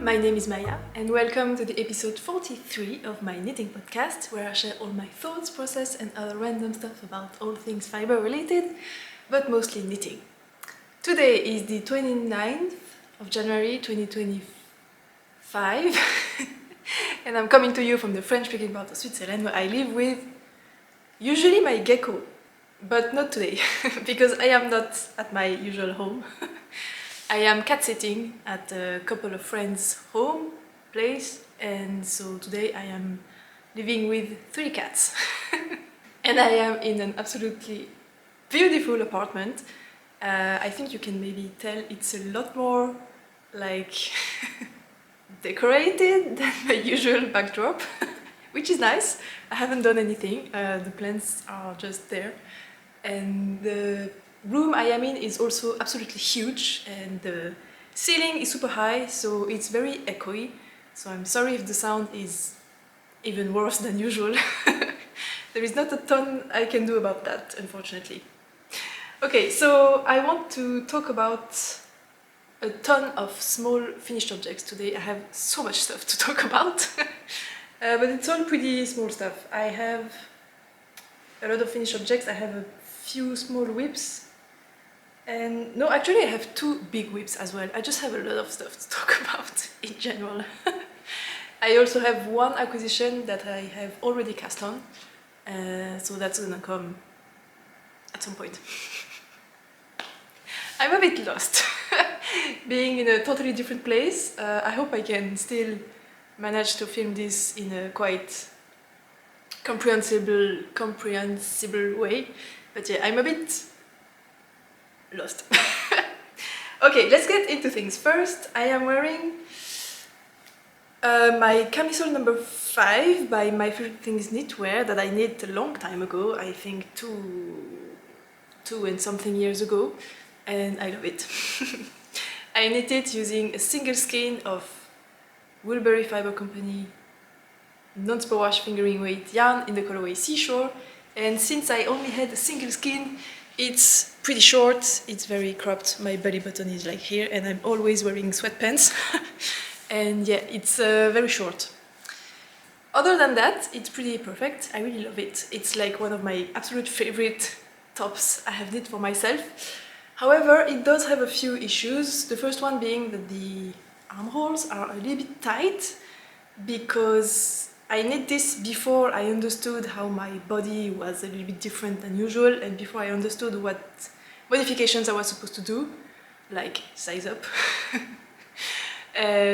my name is Maya and welcome to the episode 43 of my knitting podcast, where I share all my thoughts, process and other random stuff about all things fiber related, but mostly knitting. Today is the 29th of January 2025 and I'm coming to you from the French-speaking part of Switzerland, where I live with usually my gecko, but not today because I am not at my usual home. I am cat-sitting at a couple of friends' home place, and so today I am living with 3 cats. And I am in an absolutely beautiful apartment. I think you can maybe tell it's a lot more like decorated than my usual backdrop, which is nice. I haven't done anything, the plants are just there. And the room I am in is also absolutely huge, and the ceiling is super high, so it's very echoey. So I'm sorry if the sound is even worse than usual. There is not a ton I can do about that, unfortunately. Okay, so I want to talk about a ton of small finished objects today. I have so much stuff to talk about, but it's all pretty small stuff. I have a lot of finished objects. I have a few small whips. And no, actually I have 2 big whips as well. I just have a lot of stuff to talk about in general. I also have 1 acquisition that I have already cast on, so that's gonna come at some point. I'm a bit lost, being in a totally different place. I hope I can still manage to film this in a quite comprehensible way, but yeah, I'm a bit lost. Okay, let's get into things. First, I am wearing my camisole number 5 by My Favorite Things Knitwear that I knit a long time ago, I think two and something years ago, and I love it. I knit it using a single skein of Woolberry Fiber Company non-superwash fingering weight yarn in the colorway Seashore, and since I only had a single skein, it's pretty short, it's very cropped, my belly button is like here, and I'm always wearing sweatpants. And yeah, it's very short. Other than that, it's pretty perfect, I really love it. It's like one of my absolute favorite tops I have knit for myself. However, it does have a few issues. The first one being that the armholes are a little bit tight, because I knit this before I understood how my body was a little bit different than usual, and before I understood what modifications I was supposed to do, like size up.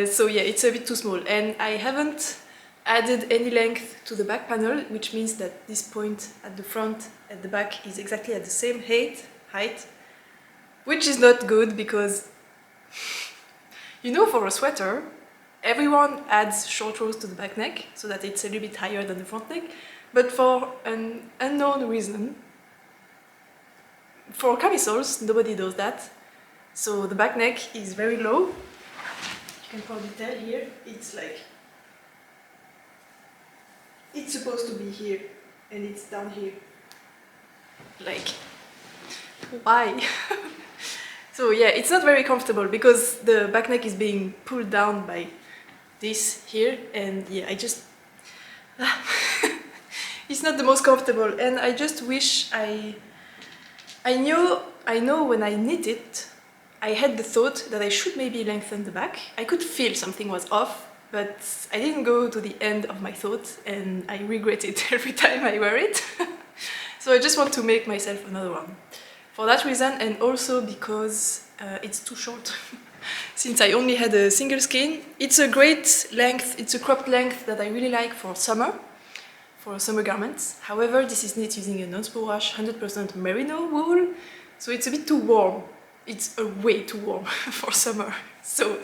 So yeah, it's a bit too small, and I haven't added any length to the back panel, which means that this point at the front and the back is exactly at the same height, which is not good because, you know, for a sweater, everyone adds short rows to the back neck so that it's a little bit higher than the front neck, but for an unknown reason, for camisoles, nobody does that. So the back neck is very low. You can probably tell here, it's like, it's supposed to be here, and it's down here. Like, why? So yeah, it's not very comfortable because the back neck is being pulled down by this here, and yeah, I just it's not the most comfortable, and I just wish I know when I knit it, I had the thought that I should maybe lengthen the back. I could feel something was off, but I didn't go to the end of my thought, and I regret it every time I wear it. So I just want to make myself another one. For that reason, and also because it's too short. Since I only had a single skein, it's a great length, it's a cropped length that I really like for summer garments. However, this is knit using a non-superwash 100% merino wool, so it's a bit too warm. It's way too warm for summer. So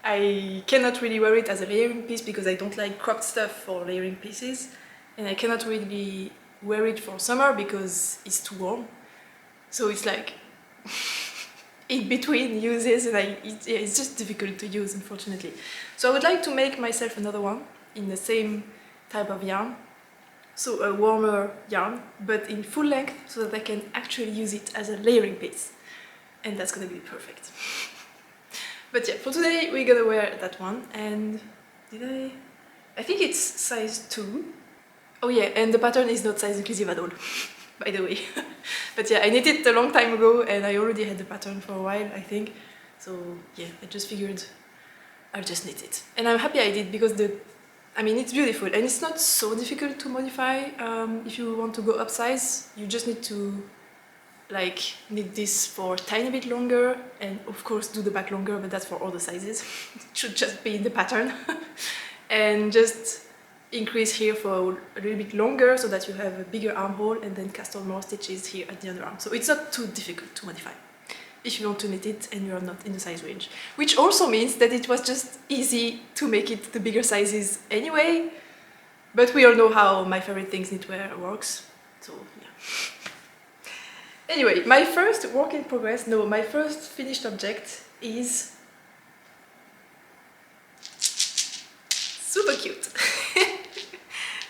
I cannot really wear it as a layering piece because I don't like cropped stuff for layering pieces, and I cannot really wear it for summer because it's too warm. So it's like in between uses, and it's just difficult to use, unfortunately. So I would like to make myself another one in the same type of yarn, so a warmer yarn, but in full length, so that I can actually use it as a layering piece, and that's gonna be perfect. But yeah, for today we're gonna wear that one. And I think it's size 2. Oh yeah, and the pattern is not size inclusive at all, by the way. But yeah, I knitted it a long time ago and I already had the pattern for a while, I think. So yeah, I just figured I'll just knit it. And I'm happy I did because it's beautiful and it's not so difficult to modify. If you want to go upsize, you just need to like knit this for a tiny bit longer and of course do the back longer, but that's for all the sizes. It should just be in the pattern. And just increase here for a little bit longer so that you have a bigger armhole and then cast on more stitches here at the underarm. So it's not too difficult to modify if you want to knit it and you are not in the size range. Which also means that it was just easy to make it the bigger sizes anyway, but we all know how my favorite things knitwear works, so yeah. Anyway, my first work in progress, no, my first finished object is super cute.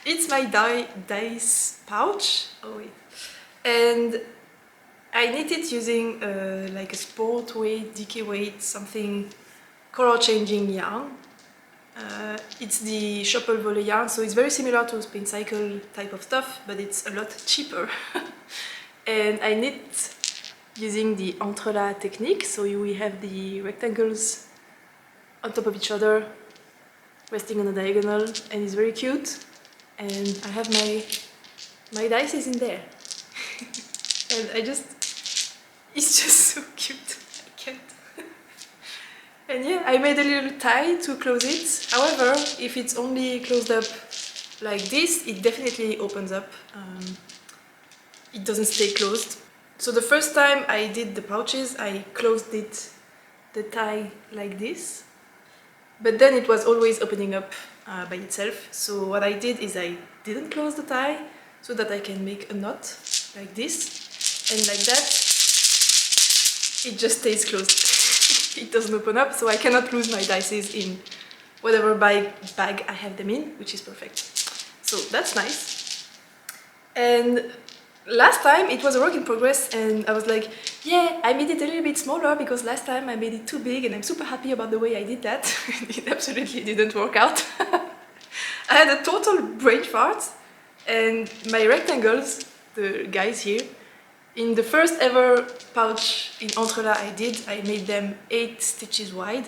It's my dice pouch. Oh wait. And I knit it using like a sport weight, DK weight, something color changing yarn. It's the Shuffle Volley yarn, so it's very similar to Spin Cycle type of stuff, but it's a lot cheaper. And I knit using the entrelac technique, so we have the rectangles on top of each other, resting on a diagonal, and it's very cute. And I have my dice is in there. And it's just so cute, I can't. And yeah, I made a little tie to close it. However, if it's only closed up like this, it definitely opens up. It doesn't stay closed. So the first time I did the pouches, I closed the tie like this. But then it was always opening up by itself. So what I did is I didn't close the tie so that I can make a knot like this. And like that, it just stays closed. It doesn't open up, so I cannot lose my dices in whatever bag I have them in, which is perfect. So that's nice. And last time it was a work in progress and I was like, yeah, I made it a little bit smaller because last time I made it too big and I'm super happy about the way I did that. It absolutely didn't work out. I had a total brain fart and my rectangles, the guys here, in the first ever pouch in entrelac I made them 8 stitches wide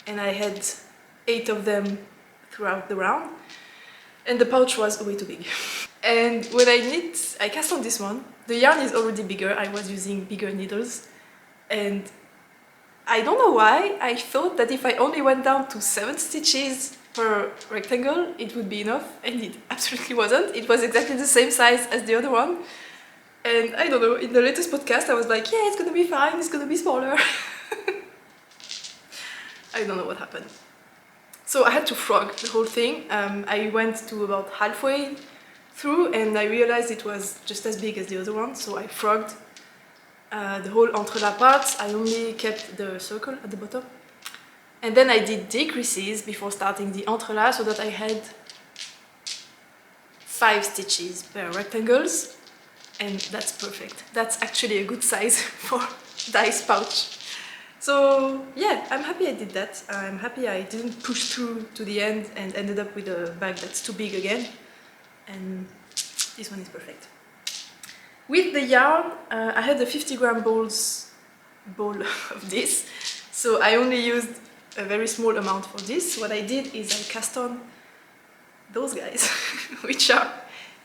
and I had 8 of them throughout the round. And the pouch was way too big. And when I cast on this one, the yarn is already bigger, I was using bigger needles. And I don't know why, I thought that if I only went down to 7 stitches per rectangle, it would be enough, and it absolutely wasn't. It was exactly the same size as the other one. And I don't know, in the latest podcast I was like, yeah, it's gonna be fine, it's gonna be smaller. I don't know what happened. So I had to frog the whole thing. I went to about halfway through and I realized it was just as big as the other one, so I frogged the whole entrelac parts. I only kept the circle at the bottom. And then I did decreases before starting the entrelac so that I had 5 stitches per rectangles, and that's perfect. That's actually a good size for dice pouch. So yeah, I'm happy I did that. I'm happy I didn't push through to the end and ended up with a bag that's too big again. And this one is perfect. With the yarn, I had a 50-gram ball of this, so I only used a very small amount for this. What I did is I cast on those guys, which are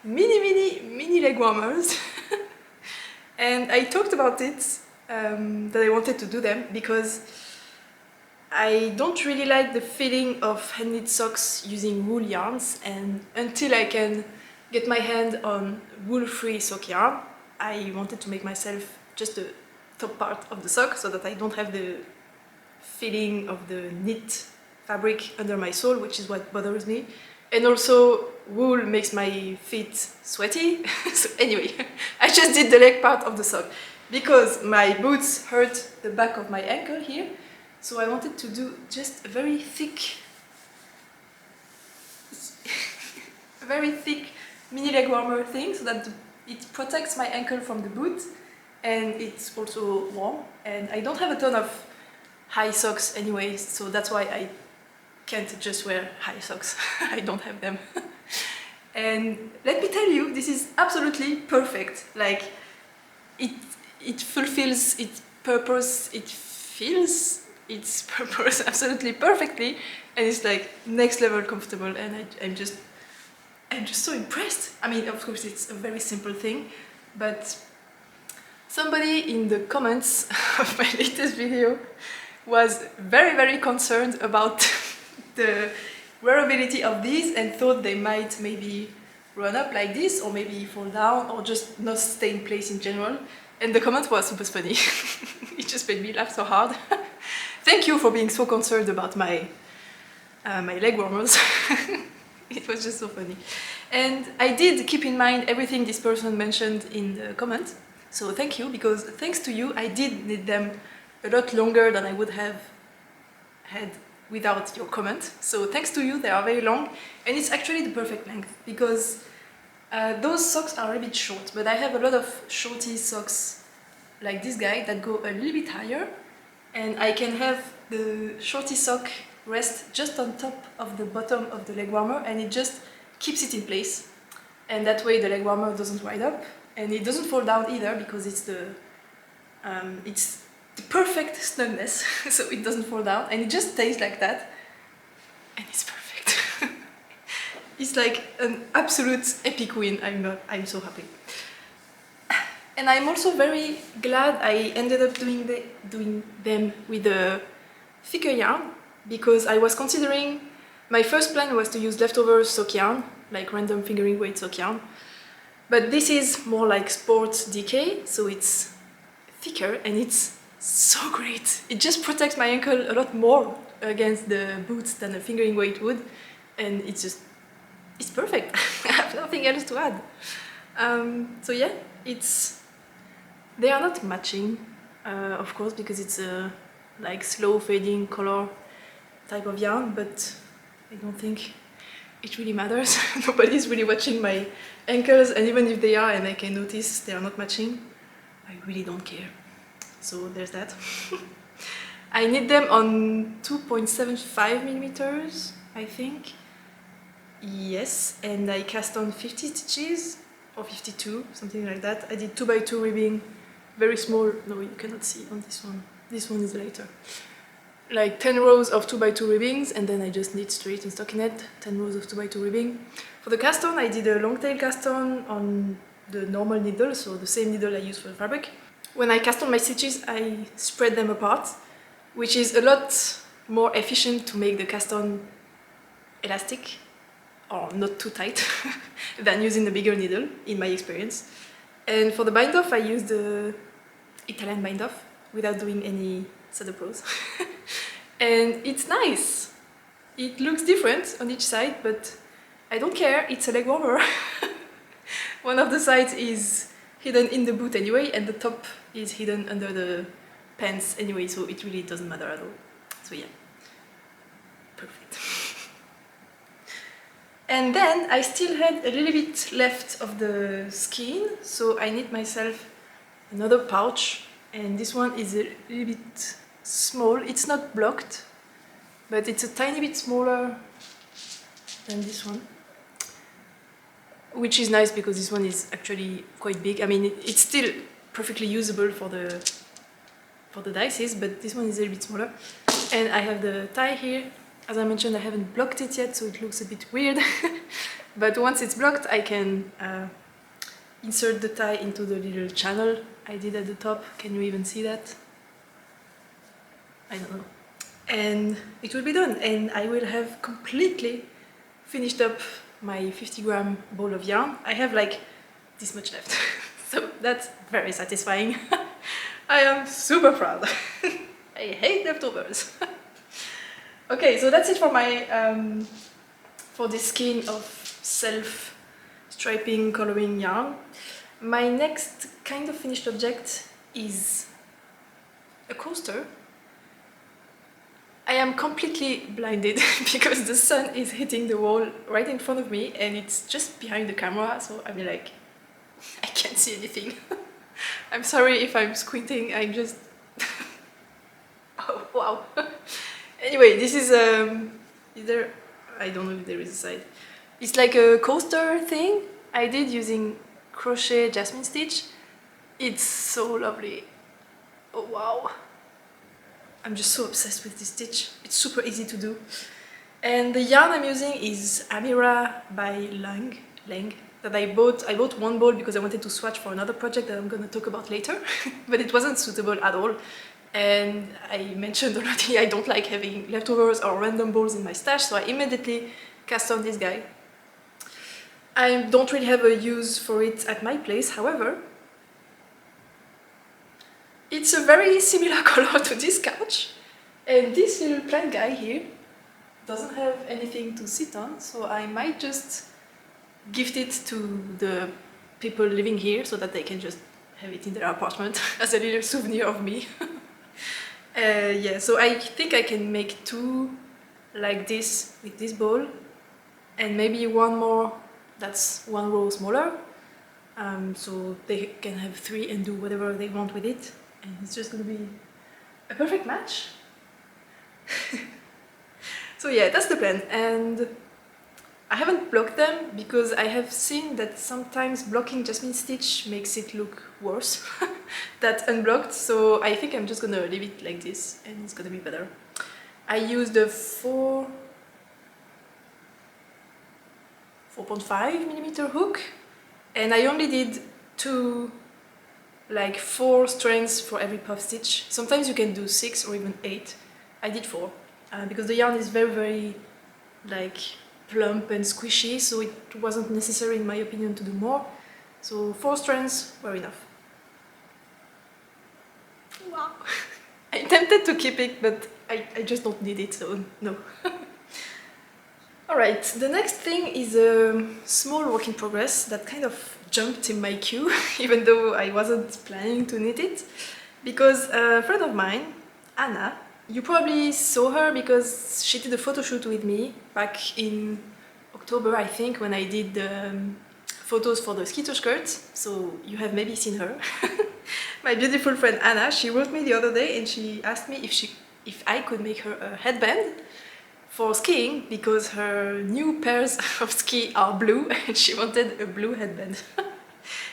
mini leg warmers. And I talked about it, that I wanted to do them because I don't really like the feeling of hand-knit socks using wool yarns, and until I can get my hand on wool-free sock yarn, I wanted to make myself just the top part of the sock so that I don't have the feeling of the knit fabric under my sole, which is what bothers me. And also, wool makes my feet sweaty. So anyway, I just did the leg part of the sock because my boots hurt the back of my ankle here. So I wanted to do just a very thick mini leg warmer thing so that it protects my ankle from the boot and it's also warm. And I don't have a ton of high socks anyway, so that's why I can't just wear high socks. I don't have them. And let me tell you, this is absolutely perfect. Like, it fulfills its purpose, it fills its purpose absolutely perfectly, and it's like next level comfortable, and I'm just so impressed. I mean, of course it's a very simple thing, but somebody in the comments of my latest video was very concerned about the wearability of these and thought they might maybe run up like this, or maybe fall down, or just not stay in place in general. And the comment was super funny. It just made me laugh so hard. Thank you for being so concerned about my my leg warmers. It was just so funny. And I did keep in mind everything this person mentioned in the comment. So thank you, because thanks to you, I did need them a lot longer than I would have had without your comment. So thanks to you, they are very long, and it's actually the perfect length, because those socks are a bit short, but I have a lot of shorty socks like this guy that go a little bit higher, and I can have the shorty sock rest just on top of the bottom of the leg warmer, and it just keeps it in place, and that way the leg warmer doesn't ride up, and it doesn't fall down either, because it's the perfect snugness, so it doesn't fall down, and it just stays like that, and it's perfect. It's like an absolute epic win. I'm so happy. And I'm also very glad I ended up doing them with a thicker yarn, because I was considering, my first plan was to use leftover sock yarn, like random fingering weight sock yarn, but this is more like sport DK, so it's thicker and it's so great. It just protects my ankle a lot more against the boots than a fingering weight would, and it's perfect. I have nothing else to add. So yeah, they are not matching, of course, because it's a like slow fading color type of yarn, but I don't think it really matters. Nobody's really watching my ankles, and even if they are and I can notice they are not matching, I really don't care. So there's that. I knit them on 2.75 millimeters, I think. Yes, and I cast on 50 stitches, or 52, something like that. I did 2x2 ribbing, very small. No, you cannot see on this one. This one is later. Like 10 rows of 2x2 ribbings, and then I just knit straight in stockinette, 10 rows of 2x2 ribbing. For the cast on, I did a long tail cast on the normal needle, so the same needle I use for the fabric. When I cast on my stitches, I spread them apart, which is a lot more efficient to make the cast on elastic, or not too tight, than using the bigger needle, in my experience. And for the bind off, I used the Italian bind off without doing any saddle pros. And it's nice. It looks different on each side, but I don't care, it's a leg warmer. One of the sides is hidden in the boot anyway, and the top is hidden under the pants anyway, so it really doesn't matter at all. So yeah, perfect. And then I still had a little bit left of the skein, so I knit myself another pouch, and this one is a little bit small. It's not blocked, but it's a tiny bit smaller than this one, which is nice because this one is actually quite big. I mean, it's still perfectly usable for the dices, but this one is a little bit smaller. And I have the tie here. As I mentioned, I haven't blocked it yet, so it looks a bit weird. But once it's blocked, I can insert the tie into the little channel I did at the top. Can you even see that? I don't know. And it will be done, and I will have completely finished up my 50-gram ball of yarn. I have like this much left, so that's very satisfying. I am super proud. I hate leftovers. Okay, so that's it for my for this skein of self-striping coloring yarn. My next kind of finished object is a coaster. I am completely blinded because the sun is hitting the wall right in front of me, and it's just behind the camera, so I mean, like, I can't see anything. I'm sorry if I'm squinting, I'm just... Oh, Wow. Anyway, this is either, I don't know if there is a side. It's like a coaster thing I did using Crochet Jasmine stitch. It's so lovely. Oh wow. I'm just so obsessed with this stitch. It's super easy to do. And the yarn I'm using is Amira by Lang, that I bought one ball because I wanted to swatch for another project that I'm gonna talk about later, but it wasn't suitable at all. And I mentioned already I don't like having leftovers or random balls in my stash, so I immediately cast on this guy. I don't really have a use for it at my place, however, it's a very similar color to this couch, and this little plant guy here doesn't have anything to sit on, so I might just gift it to the people living here so that they can just have it in their apartment as a little souvenir of me. Yeah, so I think I can make two like this with this ball, and maybe one more that's one row smaller, so they can have three and do whatever they want with it, and it's just gonna be a perfect match. So yeah, that's the plan, and I haven't blocked them because I have seen that sometimes blocking Jasmine stitch makes it look worse than unblocked, so I think I'm just gonna leave it like this and it's gonna be better. I used a 4.5mm hook, and I only did like 4 strands for every puff stitch. Sometimes you can do 6 or even 8. I did 4 because the yarn is very, very like plump and squishy, so it wasn't necessary in my opinion to do more. So 4 strands were enough. Wow! I'm tempted to keep it, but I just don't need it, so no. Alright, the next thing is a small work in progress that kind of jumped in my queue, even though I wasn't planning to knit it, because a friend of mine, Anna, you probably saw her because she did a photo shoot with me back in October, I think, when I did the photos for the Skeeter skirts, so you have maybe seen her. My beautiful friend Anna, she wrote me the other day and she asked me if I could make her a headband for skiing, because her new pairs of ski are blue and she wanted a blue headband.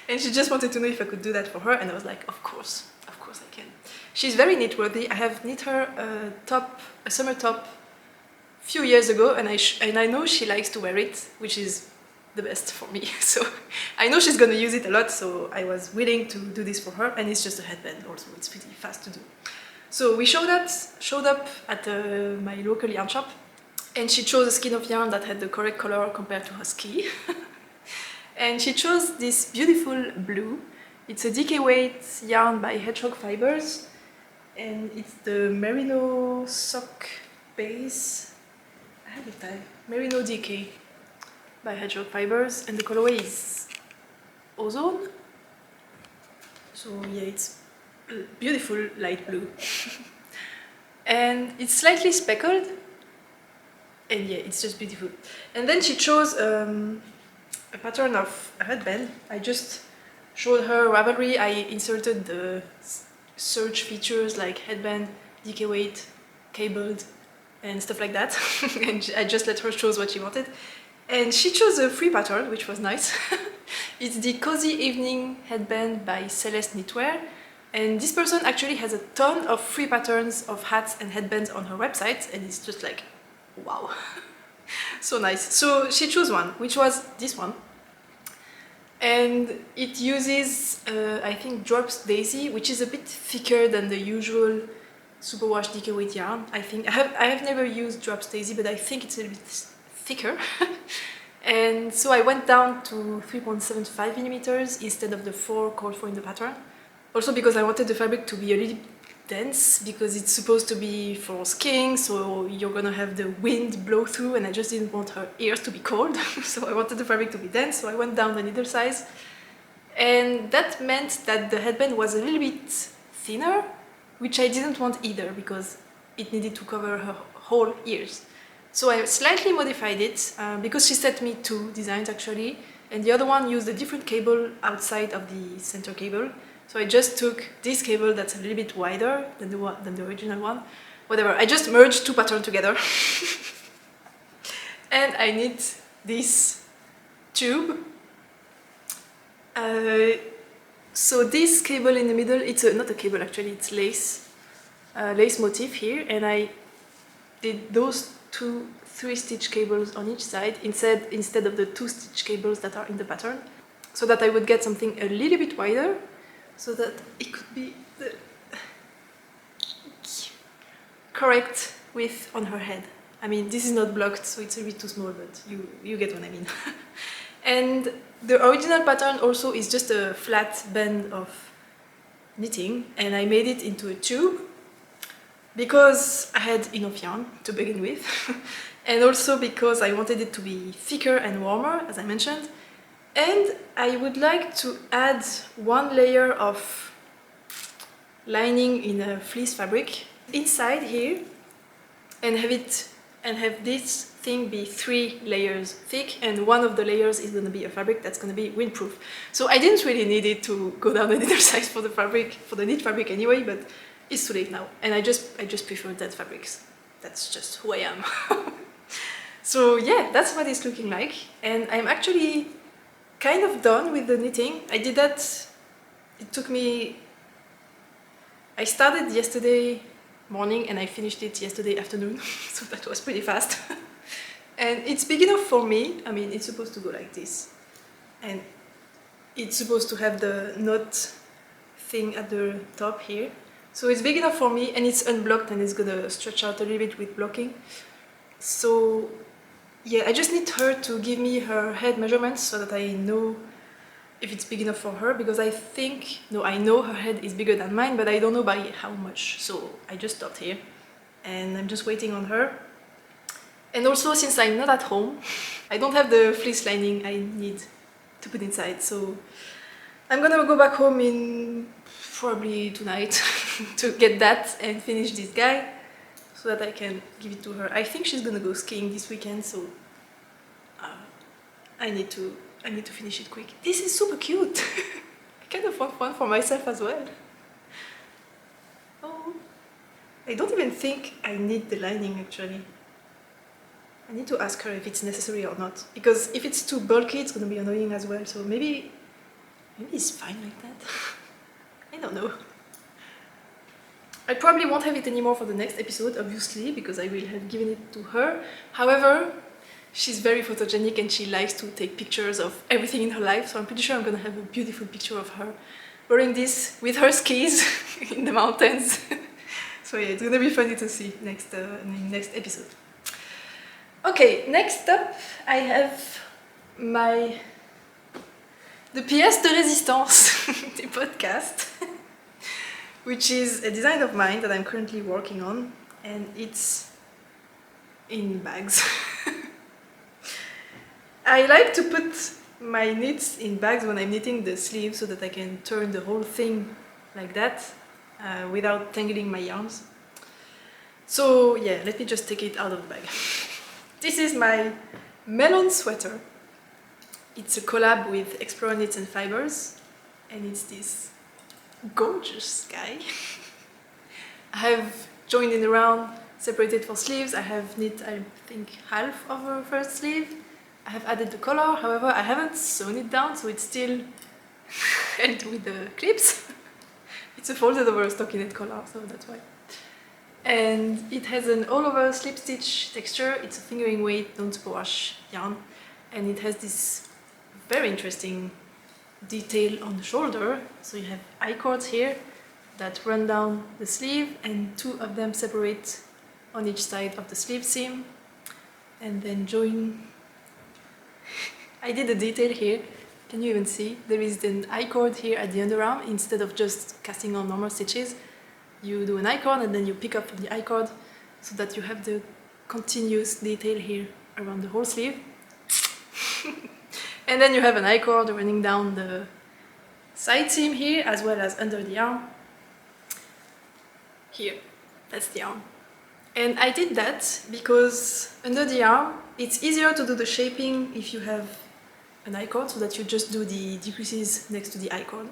And she just wanted to know if I could do that for her, and I was like, of course I can. She's very knit-worthy. I have knit her a summer top a few years ago, and I know she likes to wear it, which is the best for me. So I know she's gonna use it a lot, so I was willing to do this for her, and it's just a headband also, it's pretty fast to do. So we showed up at my local yarn shop, and she chose a skein of yarn that had the correct color compared to her ski. And she chose this beautiful blue. It's a DK weight yarn by Hedgehog Fibers, and it's the Merino sock base. I have the tag. Merino DK by Hedgehog Fibers, and the colorway is Ozone. So yeah, it's beautiful light blue. And it's slightly speckled, and yeah, it's just beautiful. And then she chose a pattern of a headband. I just showed her Ravelry. I inserted the search features like headband, DK weight, cabled, and stuff like that. And I just let her choose what she wanted. And she chose a free pattern, which was nice. It's the Cozy Evening Headband by Celeste Knitwear. And this person actually has a ton of free patterns of hats and headbands on her website, and it's just like, wow. So nice. So she chose one, which was this one. And it uses, I think, Drops Daisy, which is a bit thicker than the usual superwash DK weight yarn. I think I have never used Drops Daisy, but I think it's a bit thicker. And so I went down to 3.75mm instead of the 4 called for in the pattern. Also because I wanted the fabric to be a little dense, because it's supposed to be for skiing, so you're gonna have the wind blow through, and I just didn't want her ears to be cold. So I wanted the fabric to be dense, so I went down the needle size. And that meant that the headband was a little bit thinner, which I didn't want either, because it needed to cover her whole ears. So I slightly modified it, because she sent me 2 designs actually, and the other one used a different cable outside of the center cable. So I just took this cable that's a little bit wider than the original one, whatever. I just merged two patterns together. And I need this tube. So this cable in the middle, it's not a cable actually, it's lace. Lace motif here, and I did those 2 3-stitch cables on each side instead of the 2-stitch cables that are in the pattern, so that I would get something a little bit wider, so that it could be the correct width on her head. I mean, this is not blocked, so it's a bit too small, but you get what I mean. And the original pattern also is just a flat band of knitting, and I made it into a tube because I had enough yarn to begin with, and also because I wanted it to be thicker and warmer, as I mentioned, and I would like to add 1 layer of lining in a fleece fabric inside here, and have this thing be 3 layers thick, and one of the layers is going to be a fabric that's going to be windproof. So I didn't really need it to go down a needle size for the fabric, for the knit fabric anyway, but it's too late now, and I just prefer that fabrics. That's just who I am. So yeah, that's what it's looking like, and I'm actually kind of done with the knitting. I did that, it took me, I started yesterday morning and I finished it yesterday afternoon, so that was pretty fast. And it's big enough for me. I mean, it's supposed to go like this, and it's supposed to have the knot thing at the top here. So it's big enough for me, and it's unblocked, and it's gonna stretch out a little bit with blocking. So yeah, I just need her to give me her head measurements so that I know if it's big enough for her, because I know her head is bigger than mine, but I don't know by how much. So I just stopped here, and I'm just waiting on her. And also, since I'm not at home, I don't have the fleece lining I need to put inside, so I'm gonna go back home in probably tonight to get that and finish this guy, so that I can give it to her. I think she's gonna go skiing this weekend, so I need to finish it quick. This is super cute. I kind of want one for myself as well. Oh, I don't even think I need the lining actually. I need to ask her if it's necessary or not, because if it's too bulky, it's gonna be annoying as well. So maybe it's fine like that. I don't know. I probably won't have it anymore for the next episode, obviously, because I will have given it to her. However, she's very photogenic and she likes to take pictures of everything in her life, so I'm pretty sure I'm gonna have a beautiful picture of her wearing this with her skis in the mountains. So yeah, it's gonna be funny to see in the next episode. Okay, next up I have the pièce de résistance, the podcast, which is a design of mine that I'm currently working on, and it's in bags. I like to put my knits in bags when I'm knitting the sleeve so that I can turn the whole thing like that without tangling my yarns. So yeah, let me just take it out of the bag. This is my Melon Sweater. It's a collab with Explore Knits and Fibers, and it's this gorgeous guy. I have joined in the round, separated for sleeves. I have knit, I think, half of her first sleeve. I have added the collar, however, I haven't sewn it down, so it's still held with the clips. It's a folded over stockinette collar, so that's why. And it has an all-over slip stitch texture. It's a fingering weight, don't superwash yarn, and it has this very interesting detail on the shoulder. So you have I-cords here that run down the sleeve, and 2 of them separate on each side of the sleeve seam, and then join. I did a detail here. Can you even see? There is an I-cord here at the underarm. Instead of just casting on normal stitches, you do an I-cord and then you pick up from the I-cord, so that you have the continuous detail here around the whole sleeve. And then you have an I-cord running down the side seam here, as well as under the arm. Here, that's the arm. And I did that because under the arm, it's easier to do the shaping if you have an I-cord, so that you just do the decreases next to the I-cord.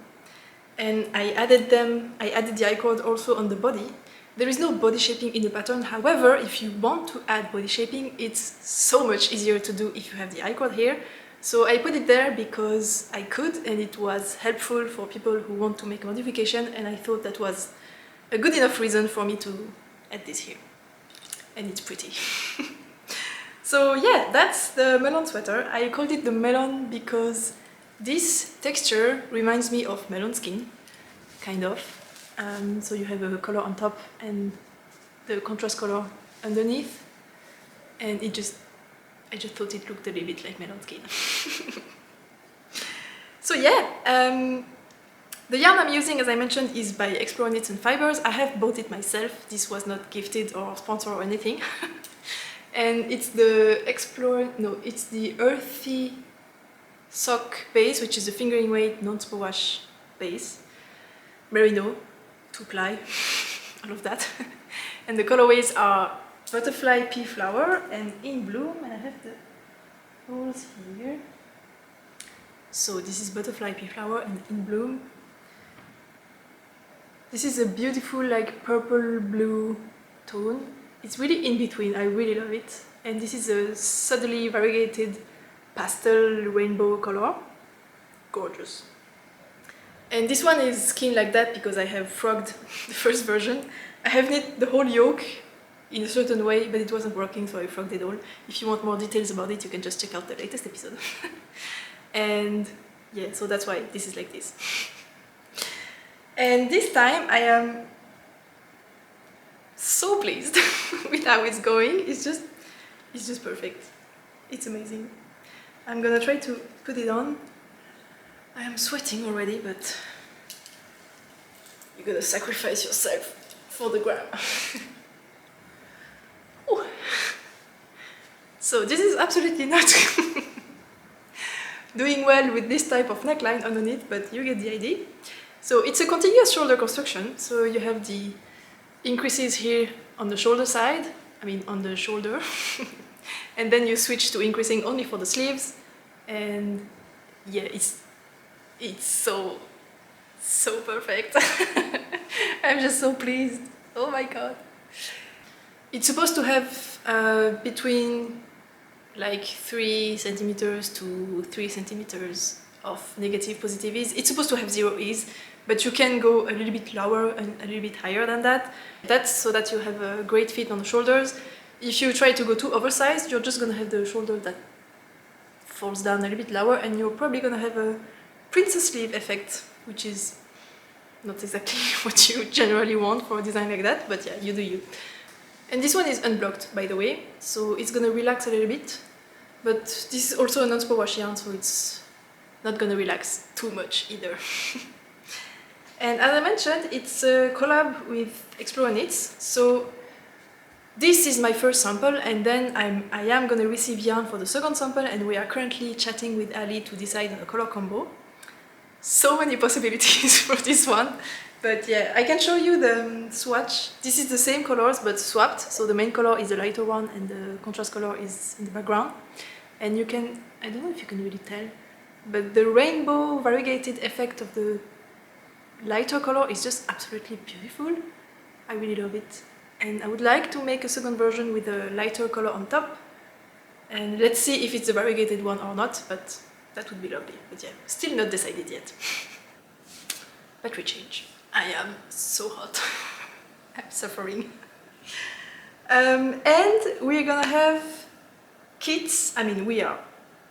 And I added the I-cord also on the body, There is no body shaping in the pattern. However, if you want to add body shaping, it's so much easier to do if you have the I-cord here. So I put it there because I could, and it was helpful for people who want to make a modification, and I thought that was a good enough reason for me to add this here. And it's pretty. So yeah, that's the melon sweater. I called it the melon because this texture reminds me of melon skin, kind of. So you have a color on top and the contrast color underneath, and I just thought it looked a little bit like melon skin. So yeah, the yarn I'm using, as I mentioned, is by Explore Knits and Fibers. I have bought it myself. This was not gifted or sponsored or anything. And it's the it's the Earthy Sock base, which is a fingering weight non-superwash base. Merino, 2-ply, all of that. And the colorways are Butterfly Pea Flower and In Bloom, and I have the holes here. So this is Butterfly Pea Flower and In Bloom. This is a beautiful like purple blue tone. It's really in between, I really love it. And this is a subtly variegated pastel rainbow color. Gorgeous. And this one is skin like that because I have frogged the first version. I have knit the whole yoke in a certain way, but it wasn't working, so I frogged it all. If you want more details about it, you can just check out the latest episode. And yeah, so that's why this is like this. And this time I am so pleased with how it's going. It's just perfect. It's amazing. I'm gonna try to put it on. I am sweating already, but you gotta sacrifice yourself for the gram. So this is absolutely not doing well with this type of neckline underneath, but you get the idea. So it's a continuous shoulder construction, so you have the increases here on the shoulder side, I mean on the shoulder, and then you switch to increasing only for the sleeves, and yeah, it's so perfect. I'm just so pleased. Oh my god. It's supposed to have between like 3 centimeters to 3 centimeters of negative positive ease. It's supposed to have 0 ease, but you can go a little bit lower and a little bit higher than that. That's so that you have a great fit on the shoulders. If you try to go too oversized, you're just gonna have the shoulder that falls down a little bit lower, and you're probably gonna have a princess sleeve effect, which is not exactly what you generally want for a design like that, but yeah, you do you. And this one is unblocked, by the way, so it's gonna relax a little bit, but this is also a non-superwash yarn, so it's not gonna relax too much either. And as I mentioned, it's a collab with Explore Knits, so this is my first sample, and then I am gonna receive yarn for the second sample, and we are currently chatting with Ali to decide on a color combo. So many possibilities for this one, but yeah, I can show you the swatch. This is the same colors but swapped, so the main color is the lighter one and the contrast color is in the background. And you can, I don't know if you can really tell, but the rainbow variegated effect of the lighter color is just absolutely beautiful. I really love it. And I would like to make a second version with a lighter color on top. And let's see if it's a variegated one or not, but that would be lovely. But yeah, still not decided yet. Battery change. I am so hot. I'm suffering. And we're gonna have kits. I mean, we are.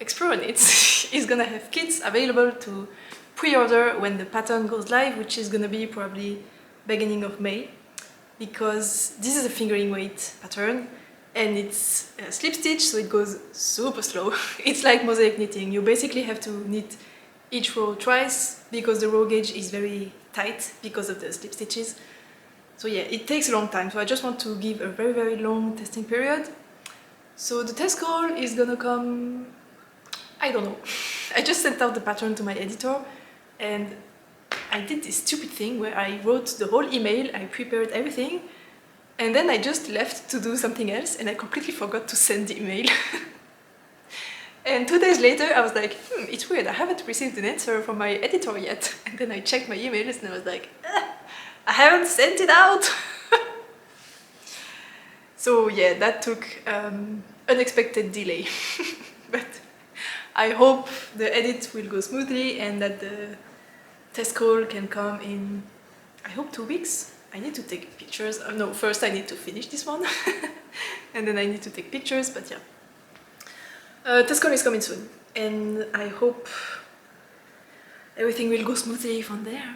Explore Knits is gonna have kits available to pre-order when the pattern goes live, which is gonna be probably beginning of May, because this is a fingering weight pattern and it's slip stitch, so it goes super slow. It's like mosaic knitting. You basically have to knit each row twice because the row gauge is very tight because of the slip stitches. So yeah, it takes a long time, so I just want to give a very, very long testing period. So the test call is gonna come, I don't know. I just sent out the pattern to my editor and I did this stupid thing where I wrote the whole email, I prepared everything, and then I just left to do something else and I completely forgot to send the email. And 2 days later I was like, it's weird, I haven't received an answer from my editor yet. And then I checked my emails and I was like, I haven't sent it out. So yeah, that took unexpected delay. But I hope the edit will go smoothly and that the test call can come in, I hope 2 weeks. I need to take pictures. No, first I need to finish this one. And then I need to take pictures, but yeah. Test call is coming soon. And I hope everything will go smoothly from there.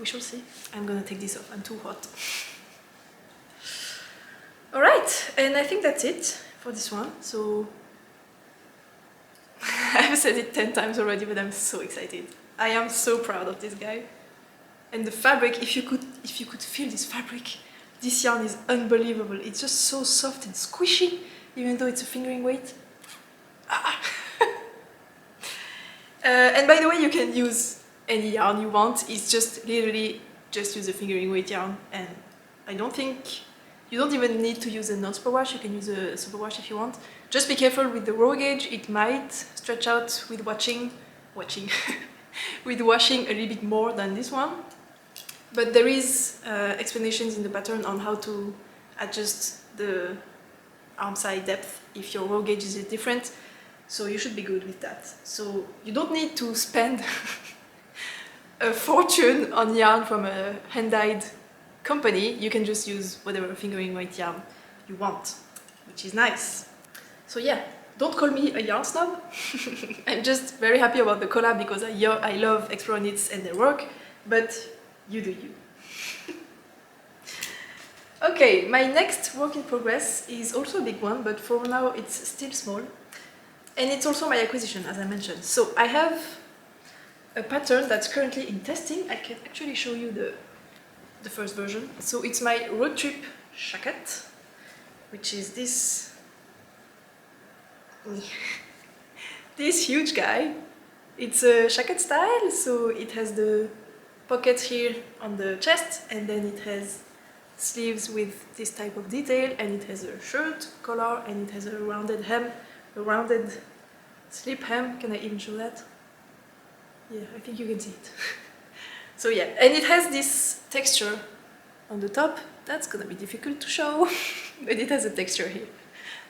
We shall see. I'm gonna take this off, I'm too hot. Alright, and I think that's it for this one. So I've said it 10 times already, but I'm so excited. I am so proud of this guy. And the fabric, if you could feel this fabric, this yarn is unbelievable. It's just so soft and squishy, even though it's a fingering weight. Ah. And by the way, you can use any yarn you want. It's just literally just use a fingering weight yarn. And I don't think, you don't even need to use a non-superwash. You can use a superwash if you want. Just be careful with the raw gauge. It might stretch out with with washing a little bit more than this one. But there is explanations in the pattern on how to adjust the arm side depth if your raw gauge is different. So you should be good with that. So you don't need to spend a fortune on yarn from a hand-dyed company. You can just use whatever fingering weight yarn you want, which is nice. So yeah, don't call me a yarn snob. I'm just very happy about the collab because I love Explore Knits and their work, but you do you. Okay, my next work in progress is also a big one, but for now it's still small. And it's also my acquisition, as I mentioned. So I have a pattern that's currently in testing. I can actually show you the first version. So it's my Roadtrip Shacket, which is this this huge guy. It's a shacket style, so it has the pocket here on the chest, and then it has sleeves with this type of detail, and it has a shirt collar, and it has a rounded hem, a rounded slip hem. Can I even show that? Yeah, I think you can see it. So yeah, and it has this texture on the top. That's gonna be difficult to show, but it has a texture here,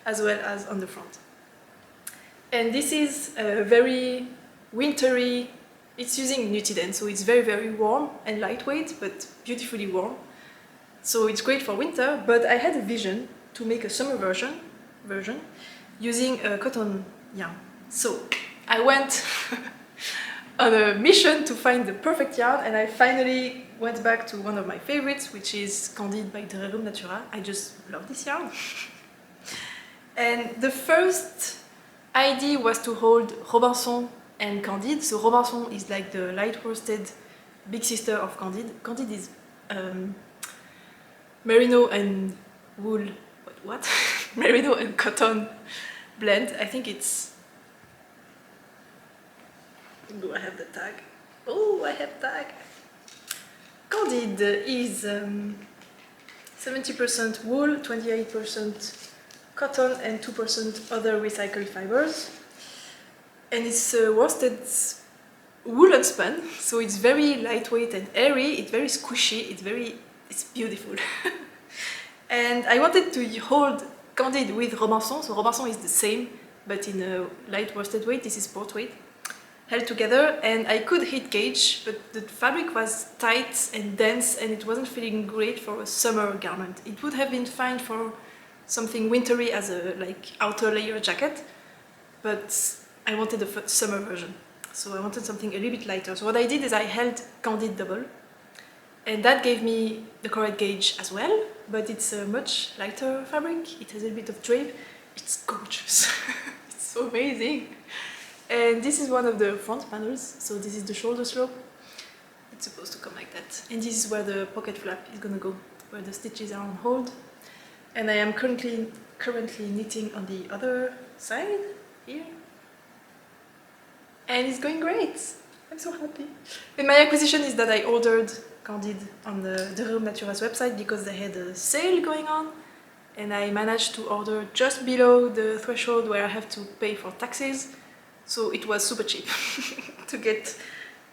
as well as on the front. And this is a very wintry, it's using Nutiden, so it's very, very warm and lightweight, but beautifully warm. So it's great for winter, but I had a vision to make a summer version using a cotton yarn. So I went on a mission to find the perfect yarn, and I finally went back to one of my favorites, which is Candide by Roadtrip Shacket. I just love this yarn. And the first idea was to hold Robinson and Candide. So Robinson is like the light worsted big sister of Candide. Candide is merino and wool, what? Merino and cotton blend. I think it's, do I have the tag? Oh, I have tag. Candide is 70% wool, 28% cotton and 2% other recycled fibers. And it's worsted wool unspun, so it's very lightweight and airy, it's very squishy, it's beautiful. And I wanted to hold Candide with Robinson, so Robinson is the same, but in a light worsted weight. This is sport weight, held together, and I could heat gauge, but the fabric was tight and dense, and it wasn't feeling great for a summer garment. It would have been fine for something wintry as a outer layer jacket, but I wanted a summer version, so I wanted something a little bit lighter. So what I did is I held Candide double, and that gave me the correct gauge as well, but it's a much lighter fabric. It has a bit of drape. It's gorgeous. It's so amazing. And this is one of the front panels, so this is the shoulder slope. It's supposed to come like that. And this is where the pocket flap is gonna go, where the stitches are on hold. And I am currently knitting on the other side, here. And it's going great. I'm so happy. And my acquisition is that I ordered Candide on the Roadtrip Shackett's website because they had a sale going on, and I managed to order just below the threshold where I have to pay for taxes, so it was super cheap to get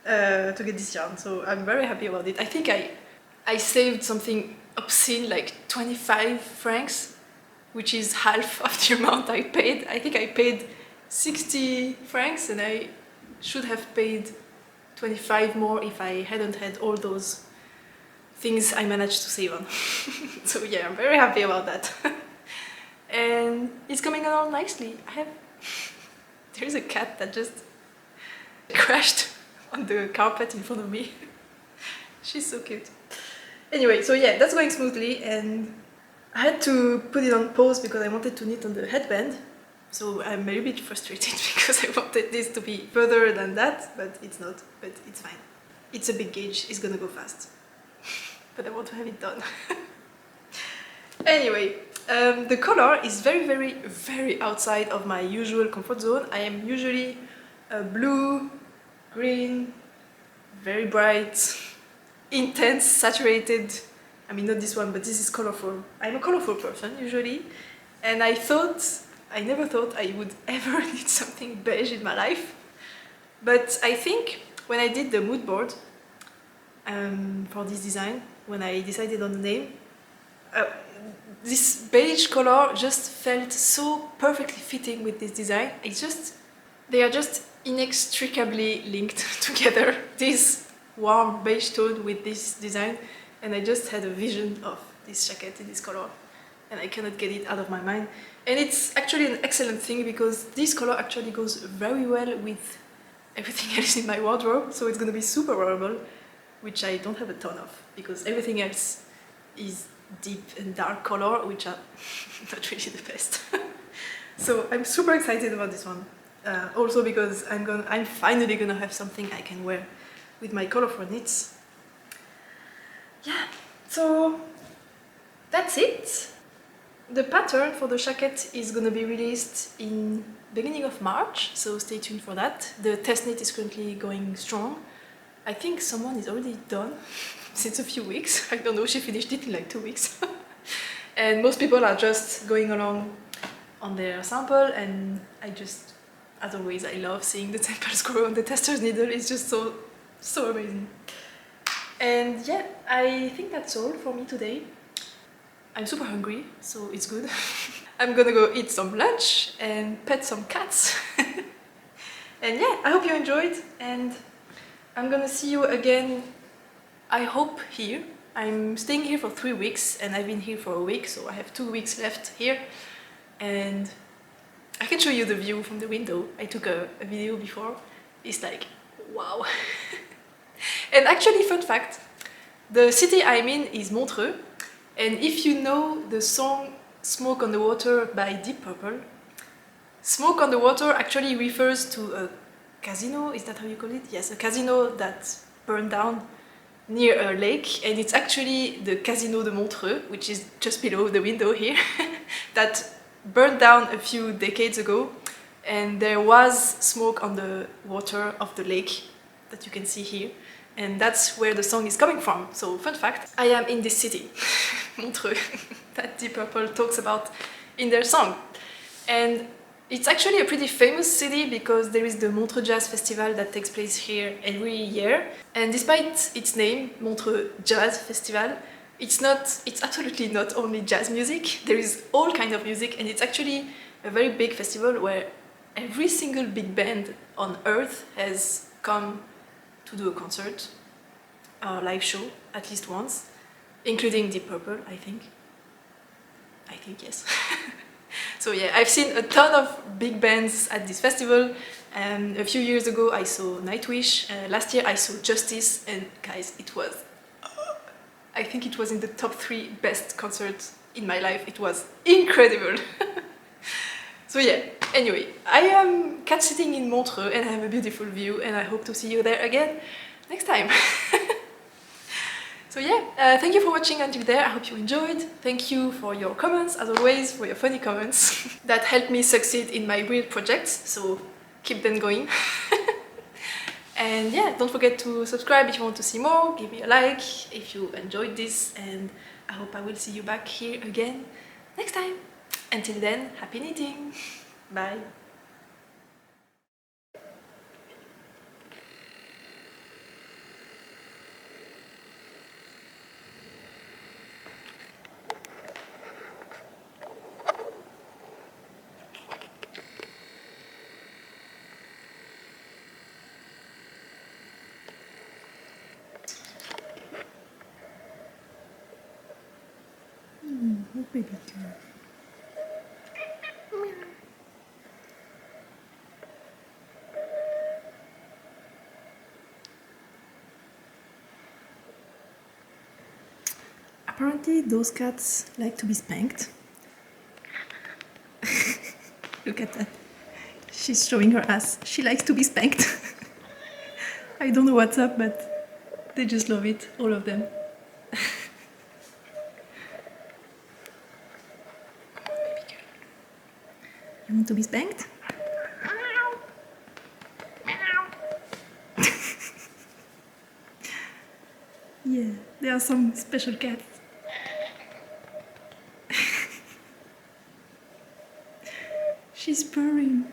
this yarn. So I'm very happy about it. I think I saved something obscene, like 25 francs, which is half of the amount I paid. I think I paid 60 francs and I should have paid 25 more if I hadn't had all those things I managed to save on. So yeah, I'm very happy about that. And it's coming along nicely. There's a cat that just crashed on the carpet in front of me. She's so cute. Anyway, so yeah, that's going smoothly, and I had to put it on pause because I wanted to knit on the headband. So I'm a little bit frustrated because I wanted this to be further than that, but it's not, but it's fine. It's a big gauge, it's gonna go fast. But I want to have it done. Anyway, the color is very outside of my usual comfort zone. I am usually blue, green, very bright, intense, saturated. I mean, not this one, but this is colorful. I'm a colorful person usually, and I never thought I would ever need something beige in my life. But I think when I did the mood board for this design, when I decided on the name, this beige color just felt so perfectly fitting with this design. They are just inextricably linked together, this warm beige tone with this design, and I just had a vision of this jacket in this color, and I cannot get it out of my mind. And it's actually an excellent thing because this color actually goes very well with everything else in my wardrobe, so it's gonna be super wearable, which I don't have a ton of because everything else is deep and dark color, which are not really the best. So I'm super excited about this one. Also because I'm finally gonna have something I can wear with my colorful knits. Yeah, so that's it. The pattern for the jacket is gonna be released in beginning of March, so stay tuned for that. The test knit is currently going strong. I think someone is already done since a few weeks. I don't know, she finished it in like 2 weeks. And most people are just going along on their sample, and as always, I love seeing the samples grow on the tester's needle. It's just so amazing. And yeah, I think that's all for me today. I'm super hungry, so it's good. I'm gonna go eat some lunch and pet some cats. And yeah, I hope you enjoyed, and I'm gonna see you again, I hope, here. I'm staying here for 3 weeks, and I've been here for a week, so I have 2 weeks left here. And I can show you the view from the window. I took a video before. It's like, wow. And actually, fun fact, the city I'm in is Montreux, and if you know the song Smoke on the Water by Deep Purple, Smoke on the Water actually refers to a casino, is that how you call it? Yes, a casino that burned down near a lake, and it's actually the Casino de Montreux, which is just below the window here, that burned down a few decades ago, and there was smoke on the water of the lake that you can see here, and that's where the song is coming from. So fun fact, I am in this city, Montreux, that Deep Purple talks about in their song. And it's actually a pretty famous city because there is the Montreux Jazz Festival that takes place here every year. And despite its name, Montreux Jazz Festival, it's absolutely not only jazz music. There is all kind of music, and it's actually a very big festival where every single big band on earth has come to do a concert or live show at least once, including Deep Purple, I think. I think, yes. So yeah, I've seen a ton of big bands at this festival. A few years ago I saw Nightwish, last year I saw Justice, and guys, I think it was in the top 3 best concerts in my life. It was incredible. So yeah, anyway, I am cat-sitting in Montreux and I have a beautiful view, and I hope to see you there again next time. So yeah, thank you for watching until there. I hope you enjoyed. Thank you for your comments, as always, for your funny comments that help me succeed in my weird projects, so keep them going. And yeah, don't forget to subscribe if you want to see more, give me a like if you enjoyed this, and I hope I will see you back here again next time. Until then, happy knitting! Bye! Apparently those cats like to be spanked. Look at that. She's showing her ass. She likes to be spanked. I don't know what's up, but they just love it, all of them. Baby girl. You want to be spanked? Yeah, there are some special cats. She's purring.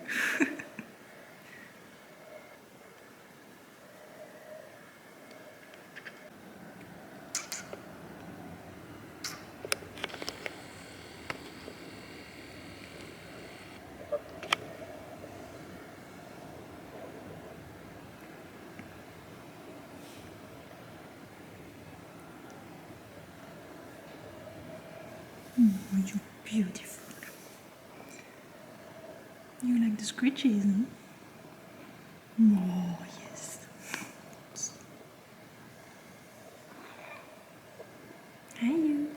Oh, you're beautiful. You like the scritches, huh? Oh, yes. Hi, you.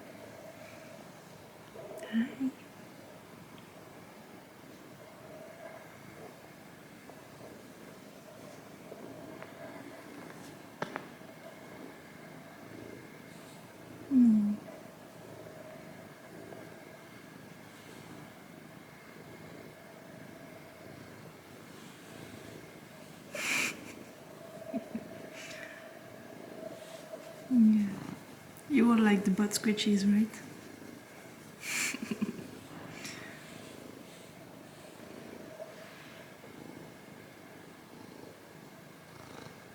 Hi. Mm. Yeah. You all like the butt scritches, right?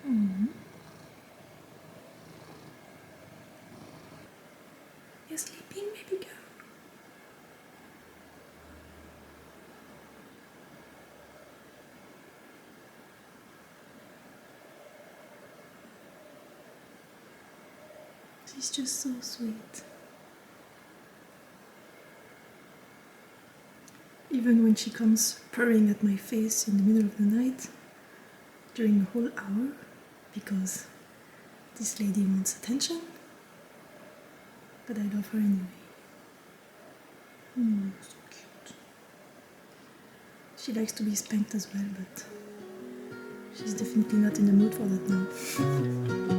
Mm. You're sleeping, baby girl? She's just so sweet. Even when she comes purring at my face in the middle of the night, during the whole hour, because this lady wants attention, but I love her anyway. So cute. She likes to be spanked as well, but she's definitely not in the mood for that now.